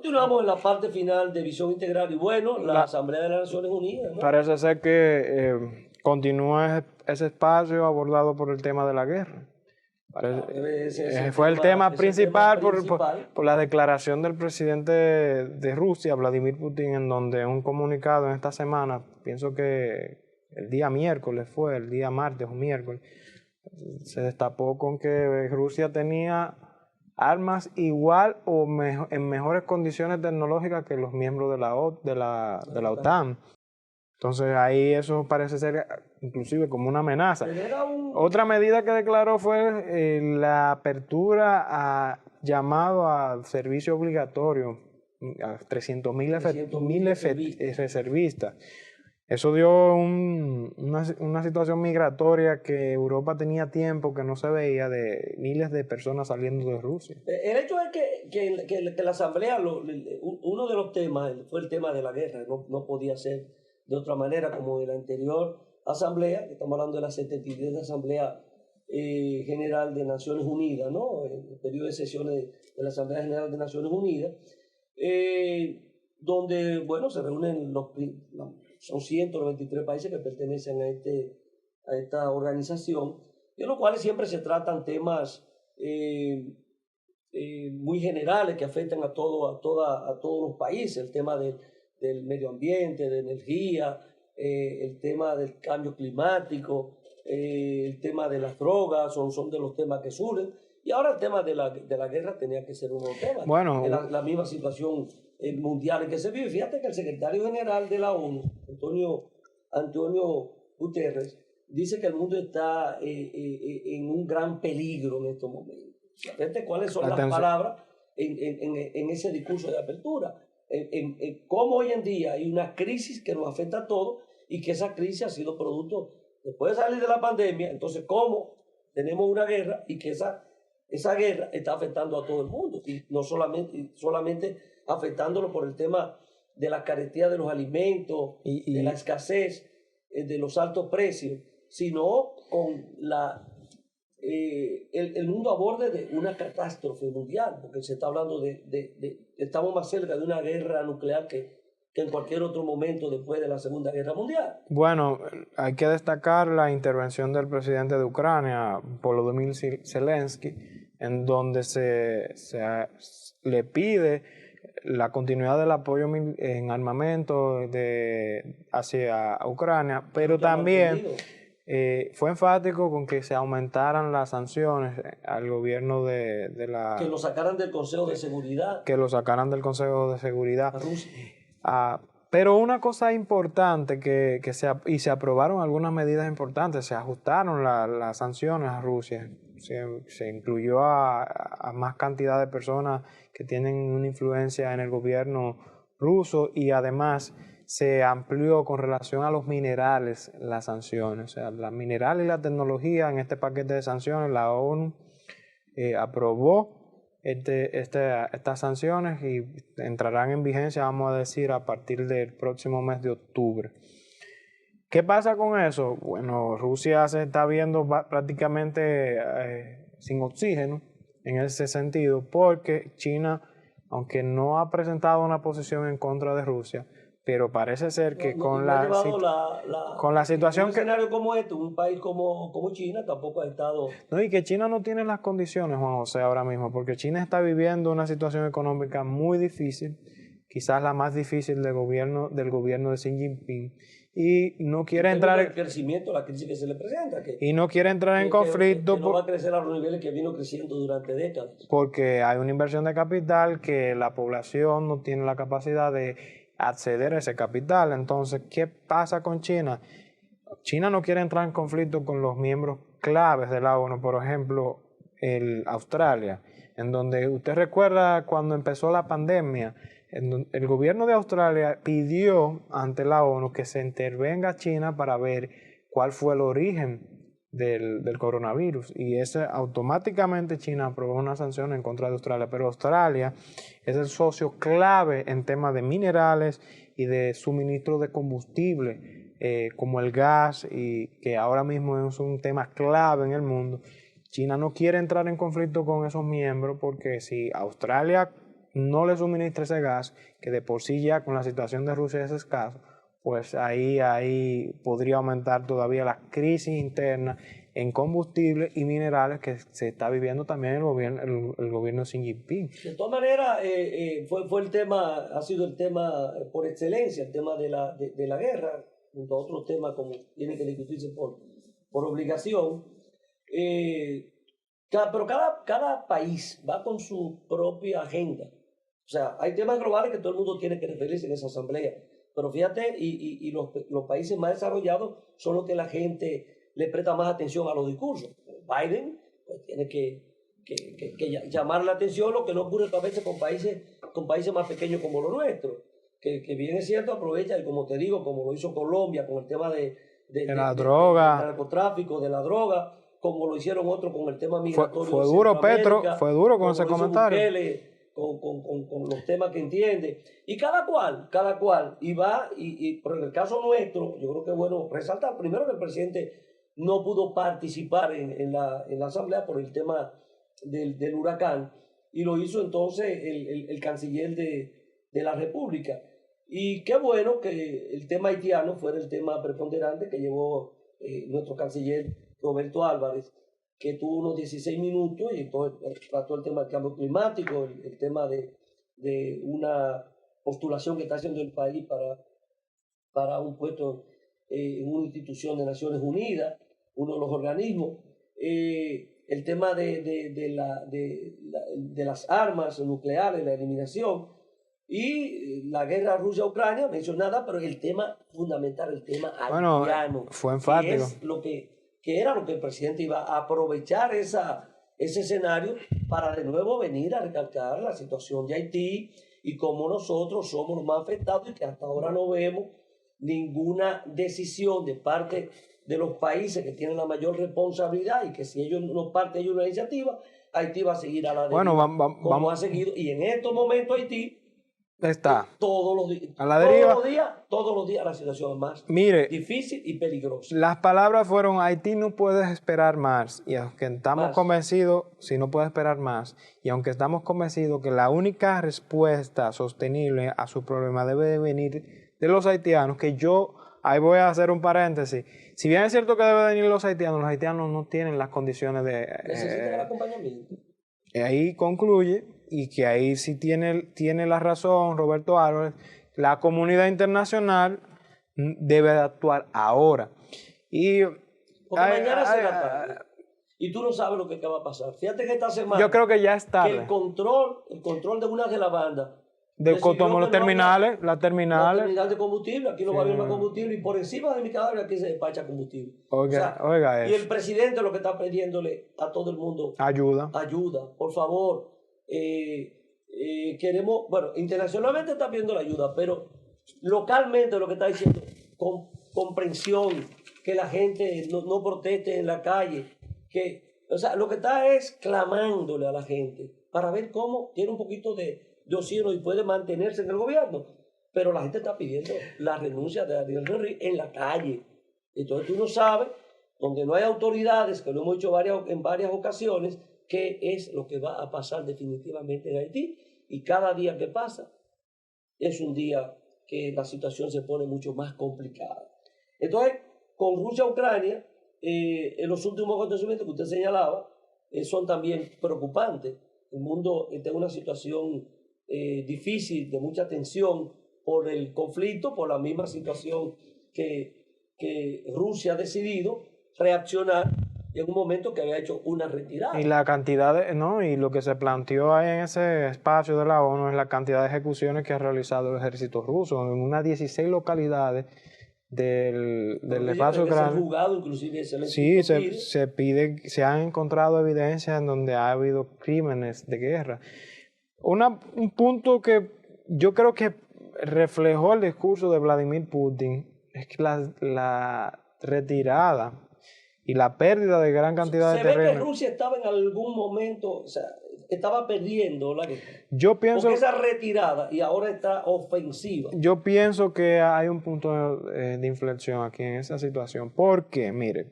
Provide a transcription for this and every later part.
Continuamos en la parte final de Visión Integral y bueno, la Asamblea de las Naciones Unidas, ¿no? Parece ser que continúa ese espacio abordado por el tema de la guerra. Fue el tema principal por la declaración del presidente de Rusia, Vladimir Putin, en donde un comunicado en esta semana, pienso que el día miércoles fue, el día martes o miércoles, se destapó con que Rusia tenía armas igual o en mejores condiciones tecnológicas que los miembros de la OTAN. Entonces ahí eso parece ser inclusive como una amenaza. Otra medida que declaró fue la apertura a llamado a servicio obligatorio a 300.000 reservistas. Eso dio una situación migratoria que Europa tenía tiempo que no se veía, de miles de personas saliendo de Rusia. El hecho es que la Asamblea, uno de los temas fue el tema de la guerra, no podía ser de otra manera como de la anterior Asamblea, que estamos hablando de la 73 Asamblea General de Naciones Unidas, ¿no? El periodo de sesiones de la Asamblea General de Naciones Unidas, donde, bueno, se reúnen son 193 países que pertenecen a esta organización, de los cuales siempre se tratan temas muy generales que afectan a todos los países, el tema del medio ambiente, de energía, el tema del cambio climático, el tema de las drogas, son de los temas que surgen. Y ahora el tema de la guerra tenía que ser un tema. Bueno, la misma situación mundial en que se vive. Fíjate que el secretario general de la ONU, Antonio Guterres, dice que el mundo está en un gran peligro en estos momentos. Fíjate cuáles son las palabras en ese discurso de apertura. Cómo hoy en día hay una crisis que nos afecta a todos y que esa crisis ha sido producto, después de salir de la pandemia, entonces cómo tenemos una guerra y que esa guerra está afectando a todo el mundo y no solamente afectándolo por el tema de la carestía de los alimentos, de la escasez, de los altos precios, sino con el mundo a borde de una catástrofe mundial, porque se está hablando estamos más cerca de una guerra nuclear que en cualquier otro momento después de la Segunda Guerra Mundial. Bueno, hay que destacar la intervención del presidente de Ucrania, Volodymyr Zelensky, en donde se le pide la continuidad del apoyo en armamento hacia Ucrania, pero también fue enfático con que se aumentaran las sanciones al gobierno de la... Que lo sacaran del Consejo de Seguridad. Que lo sacaran del Consejo de Seguridad. Pero una cosa importante y se aprobaron algunas medidas importantes, se ajustaron las sanciones a Rusia, se incluyó a más cantidad de personas que tienen una influencia en el gobierno ruso y además se amplió con relación a los minerales las sanciones. O sea, los minerales y la tecnología en este paquete de sanciones, la ONU aprobó estas sanciones y entrarán en vigencia, vamos a decir, a partir del próximo mes de octubre. ¿Qué pasa con eso? Bueno, Rusia se está viendo prácticamente sin oxígeno en ese sentido, porque China, aunque no ha presentado una posición en contra de Rusia, pero parece ser que con la situación un escenario como este, un país como China tampoco ha estado... No, y que China no tiene las condiciones, Juan José, ahora mismo, porque China está viviendo una situación económica muy difícil, quizás la más difícil del gobierno de Xi Jinping, y no quiere entrar el crecimiento, la crisis que se le presenta, y no quiere entrar en conflicto, que no va a crecer a los niveles que vino creciendo durante décadas, porque hay una inversión de capital que la población no tiene la capacidad de acceder a ese capital. Entonces, ¿qué pasa con China? China no quiere entrar en conflicto con los miembros claves de la ONU, por ejemplo, Australia, en donde usted recuerda cuando empezó la pandemia, el gobierno de Australia pidió ante la ONU que se intervenga China para ver cuál fue el origen del coronavirus, y automáticamente China aprobó una sanción en contra de Australia, pero Australia es el socio clave en temas de minerales y de suministro de combustible, como el gas, y que ahora mismo es un tema clave en el mundo. China no quiere entrar en conflicto con esos miembros, porque si Australia no le suministre ese gas, que de por sí ya con la situación de Rusia es escaso, pues ahí podría aumentar todavía la crisis interna en combustible y minerales que se está viviendo también el gobierno de Xi Jinping. De todas maneras, fue el tema, ha sido el tema por excelencia, el tema de la guerra, junto a otros temas como tiene que discutirse por obligación. Pero cada país va con su propia agenda. O sea, hay temas globales que todo el mundo tiene que referirse en esa asamblea. Pero fíjate, y los países más desarrollados son los que la gente le presta más atención a los discursos. Biden pues, tiene que llamar la atención, lo que no ocurre a veces con países más pequeños como los nuestros, que bien es cierto, aprovecha, y como te digo, como lo hizo Colombia con el tema de la droga, del narcotráfico, de la droga, como lo hicieron otros con el tema migratorio. Fue duro, Petro, fue duro con ese comentario. Bukele, con los temas que entiende. Y cada cual, y va, pero en el caso nuestro, yo creo que es bueno resaltar primero que el presidente no pudo participar en la asamblea por el tema del huracán, y lo hizo entonces el canciller de la República. Y qué bueno que el tema haitiano fuera el tema preponderante que llevó nuestro canciller Roberto Álvarez, que tuvo unos 16 minutos y entonces trató el tema del cambio climático, el tema de una postulación que está haciendo el país para un puesto en una institución de Naciones Unidas, uno de los organismos, el tema de las armas nucleares, la eliminación, y la guerra Rusia-Ucrania, mencionada, pero el tema fundamental, el tema haitiano, fue enfático. Que es lo que era lo que el presidente iba a aprovechar ese escenario para de nuevo venir a recalcar la situación de Haití y cómo nosotros somos los más afectados y que hasta ahora no vemos ninguna decisión de parte de los países que tienen la mayor responsabilidad, y que si ellos no parten de una iniciativa, Haití va a seguir a la deriva, como ha seguido, y en estos momentos Haití está todos los días, a la deriva. Todos los días la situación es más difícil y peligrosa. Las palabras fueron: Haití no puede esperar más, y aunque estamos convencidos, si no puede esperar más, y aunque estamos convencidos que la única respuesta sostenible a su problema debe de venir de los haitianos, que yo, ahí voy a hacer un paréntesis, si bien es cierto que debe venir los haitianos no tienen las condiciones de... necesitan el acompañamiento. Ahí concluye, y que ahí sí tiene la razón Roberto Álvarez, la comunidad internacional debe de actuar ahora. Porque mañana será tarde. Y tú no sabes lo que va a pasar. Fíjate que esta semana... Yo creo que ya es tarde. Que el control de una de las bandas... Como las terminales. La terminal de combustible. Aquí no va a haber más combustible. Y por encima de mi cadáver aquí se despacha combustible. Oiga y el presidente lo que está pidiéndole a todo el mundo... Ayuda. Por favor. Queremos... Bueno, internacionalmente está pidiendo la ayuda, pero localmente lo que está diciendo, comprensión, que la gente no proteste en la calle, o sea, lo que está es clamándole a la gente para ver cómo tiene un poquito de oxígeno y puede mantenerse en el gobierno, pero la gente está pidiendo la renuncia de Ariel Henry en la calle. Entonces tú no sabes, donde no hay autoridades, que lo hemos dicho en varias ocasiones, qué es lo que va a pasar definitivamente en Haití, y cada día que pasa es un día que la situación se pone mucho más complicada. Entonces, con Rusia-Ucrania, los últimos acontecimientos que usted señalaba son también preocupantes. El mundo está en una situación difícil, de mucha tensión por el conflicto, por la misma situación que Rusia ha decidido reaccionar en un momento que había hecho una retirada. Y la cantidad y lo que se planteó ahí en ese espacio de la ONU es la cantidad de ejecuciones que ha realizado el ejército ruso en unas 16 localidades del espacio ucraniano. Inclusive sí, se han encontrado evidencias en donde ha habido crímenes de guerra. Un punto que yo creo que reflejó el discurso de Vladimir Putin es que la retirada y la pérdida de gran cantidad de terreno. Se ve que Rusia estaba en algún momento, o sea, estaba perdiendo la guerra. Yo pienso... Porque esa retirada y ahora está ofensiva. Yo pienso que hay un punto de inflexión aquí en esa situación. Porque, mire,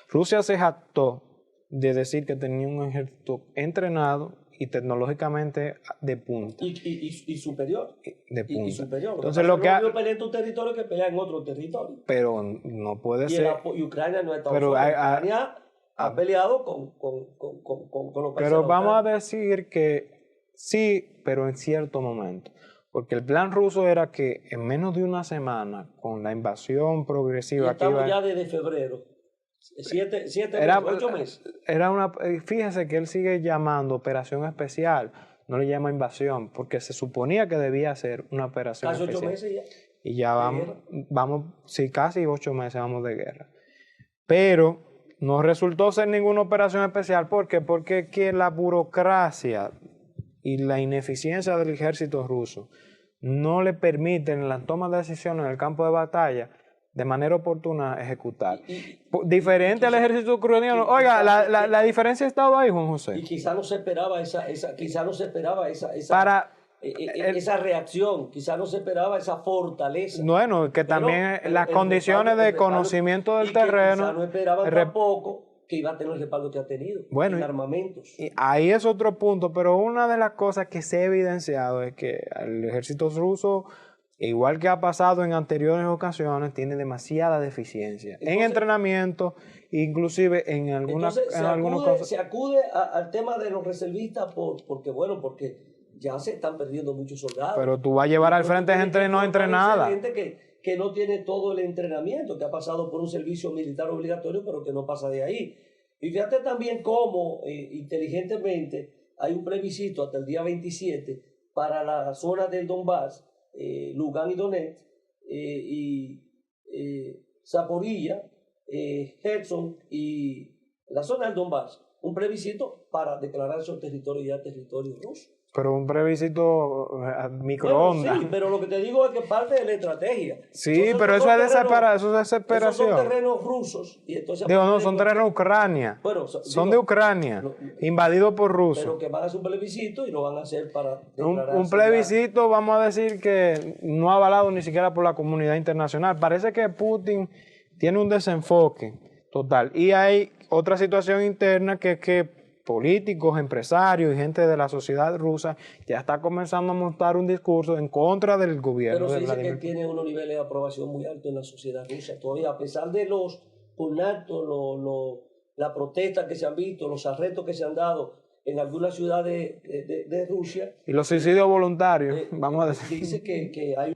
Rusia se jactó de decir que tenía un ejército entrenado y tecnológicamente de punta. Y superior. De punta. Y superior. Entonces lo que pelea en tu territorio que pelea en otro territorio. Pero no puede ser. Y Ucrania no está pero Ucrania ha peleado con los países. Pero vamos a decir que sí, pero en cierto momento. Porque el plan ruso era que en menos de una semana, con la invasión progresiva y estamos ya desde febrero. 8 meses. Fíjese que él sigue llamando operación especial, no le llama invasión, porque se suponía que debía ser una operación casi especial. 8 meses ya. Y ya vamos, sí, casi 8 meses vamos de guerra. Pero no resultó ser ninguna operación especial. ¿Por qué? Porque que la burocracia y la ineficiencia del ejército ruso no le permiten la toma de decisiones en el campo de batalla de manera oportuna ejecutar. Diferente al ejército ucraniano. Oiga, la diferencia ha estado ahí, Juan José. Y quizá no se esperaba esa reacción, quizá no se esperaba esa fortaleza. Bueno, que también las condiciones de conocimiento del terreno. Quizá no esperaban tampoco que iba a tener el respaldo que ha tenido en armamentos. Y ahí es otro punto, pero una de las cosas que se ha evidenciado es que el ejército ruso, igual que ha pasado en anteriores ocasiones, tiene demasiada deficiencia en entrenamiento, inclusive en algunas cosas. Se acude al tema de los reservistas porque ya se están perdiendo muchos soldados. Pero tú vas a llevar al frente gente no entrenada. Gente que no tiene todo el entrenamiento, que ha pasado por un servicio militar obligatorio, pero que no pasa de ahí. Y fíjate también cómo inteligentemente hay un plebiscito hasta el día 27 para la zona del Donbass, Lugansk y Donetsk, Zaporilla, Kherson y la zona del Donbass. Un plebiscito para declarar esos territorios ya territorios rusos. Pero un plebiscito microondas. Bueno, sí, pero lo que te digo es que parte de la estrategia. Sí, entonces, pero eso es desesperación. Esos son terrenos rusos. Y entonces, son terrenos de Ucrania. Bueno, son de Ucrania, invadidos por rusos. Pero que van a hacer un plebiscito y lo van a hacer para un plebiscito, vamos a decir que no avalado ni siquiera por la comunidad internacional. Parece que Putin tiene un desenfoque total. Y hay otra situación interna que es que políticos, empresarios y gente de la sociedad rusa ya está comenzando a montar un discurso en contra del gobierno. Pero se dice que tiene unos niveles de aprobación muy altos en la sociedad rusa todavía, a pesar de los conatos, la protesta que se han visto, los arrestos que se han dado en algunas ciudades de Rusia. Y los suicidios voluntarios, vamos a decir. Dice que hay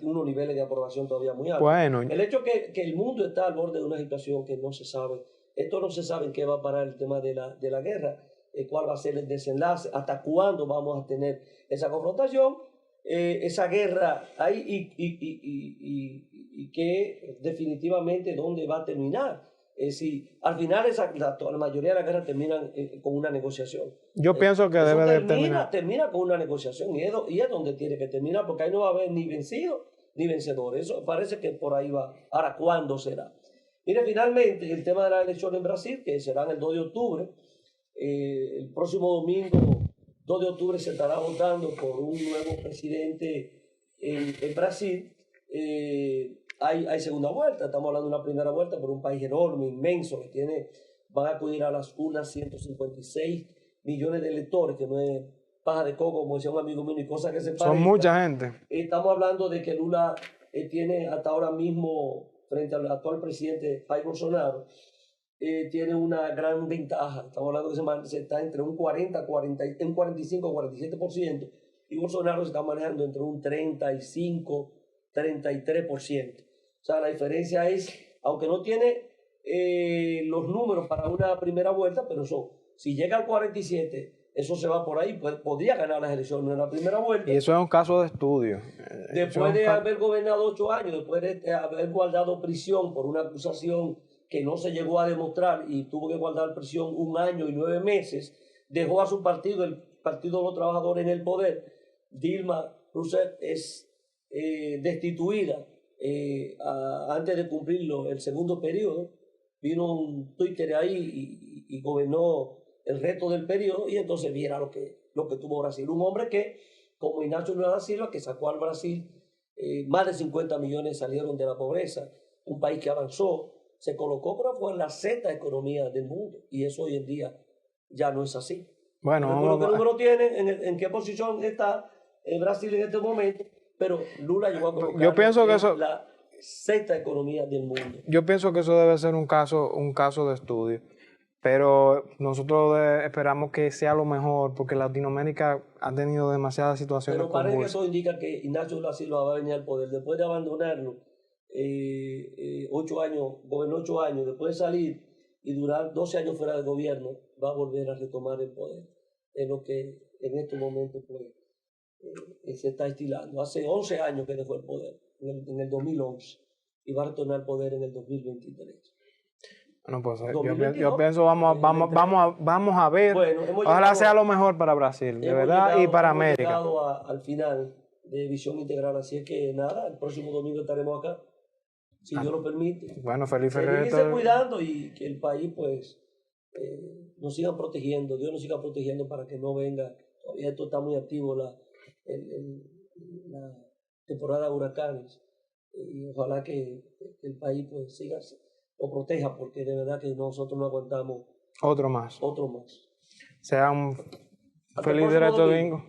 unos niveles de aprobación todavía muy altos. Bueno. El hecho que el mundo está al borde de una situación que no se sabe. Esto no se sabe en qué va a parar el tema de la guerra, cuál va a ser el desenlace, hasta cuándo vamos a tener esa confrontación, esa guerra ahí y que definitivamente dónde va a terminar. Si al final la mayoría de las guerras terminan con una negociación. Yo pienso que debe de terminar. Termina con una negociación y es donde tiene que terminar, porque ahí no va a haber ni vencido ni vencedor. Eso parece que por ahí va. Ahora, ¿cuándo será? Mire, finalmente, el tema de la elección en Brasil, que será el 2 de octubre, el próximo domingo, 2 de octubre, se estará votando por un nuevo presidente en Brasil. Hay segunda vuelta, estamos hablando de una primera vuelta por un país enorme, inmenso, que van a acudir a las urnas 156 millones de electores, que no es paja de coco, como decía un amigo mío, y cosas que se parecen. Son mucha gente. Estamos hablando de que Lula tiene hasta ahora mismo, frente al actual presidente Jair Bolsonaro, tiene una gran ventaja. Estamos hablando que se está entre un 45-47%, y Bolsonaro se está manejando entre un 35-33%. O sea, la diferencia es, aunque no tiene los números para una primera vuelta, pero si llega al 47%, eso se va por ahí, podría ganar las elecciones en la primera vuelta. Y eso es un caso de estudio. Después de haber gobernado 8 años, después de haber guardado prisión por una acusación que no se llegó a demostrar y tuvo que guardar prisión 1 año y 9 meses, dejó a su partido, el Partido de los Trabajadores, en el poder. Dilma Rousseff es destituida antes de cumplir el segundo periodo. Vino un Twitter ahí y gobernó el resto del periodo, y entonces viera lo que tuvo Brasil. Un hombre que, como Ignacio Lula da Silva, que sacó al Brasil, más de 50 millones salieron de la pobreza, un país que avanzó, se colocó, pero fue en la sexta economía del mundo, y eso hoy en día ya no es así. Bueno, no qué número tiene, en qué posición está Brasil en este momento, pero Lula llegó a colocar la sexta economía del mundo. Yo pienso que eso debe ser un caso de estudio, pero nosotros esperamos que sea lo mejor, porque Latinoamérica ha tenido demasiadas situaciones convulsas. Pero parece que eso indica que Ignacio Lula Silva va a venir al poder. Después de abandonarlo 8 años, gobernó 8 años, después de salir y durar 12 años fuera del gobierno, va a volver a retomar el poder. Es lo que en este momento pues, se está estilando. Hace 11 años que dejó el poder, en el 2011, y va a retornar al poder en el 2023. No, pues yo pienso vamos a ver. Bueno, ojalá sea lo mejor para Brasil, de verdad, y para América. Hemos llegado al final de Visión Integral, así es que nada, el próximo domingo estaremos acá, si Dios lo permite. Bueno, feliz Seguirse cuidando y que el país pues nos siga protegiendo, Dios nos siga protegiendo para que no venga, todavía esto está muy activo, la temporada de huracanes, y ojalá que el país pues siga, lo proteja, porque de verdad que nosotros no aguantamos otro más. Otro más. Sea un feliz domingo.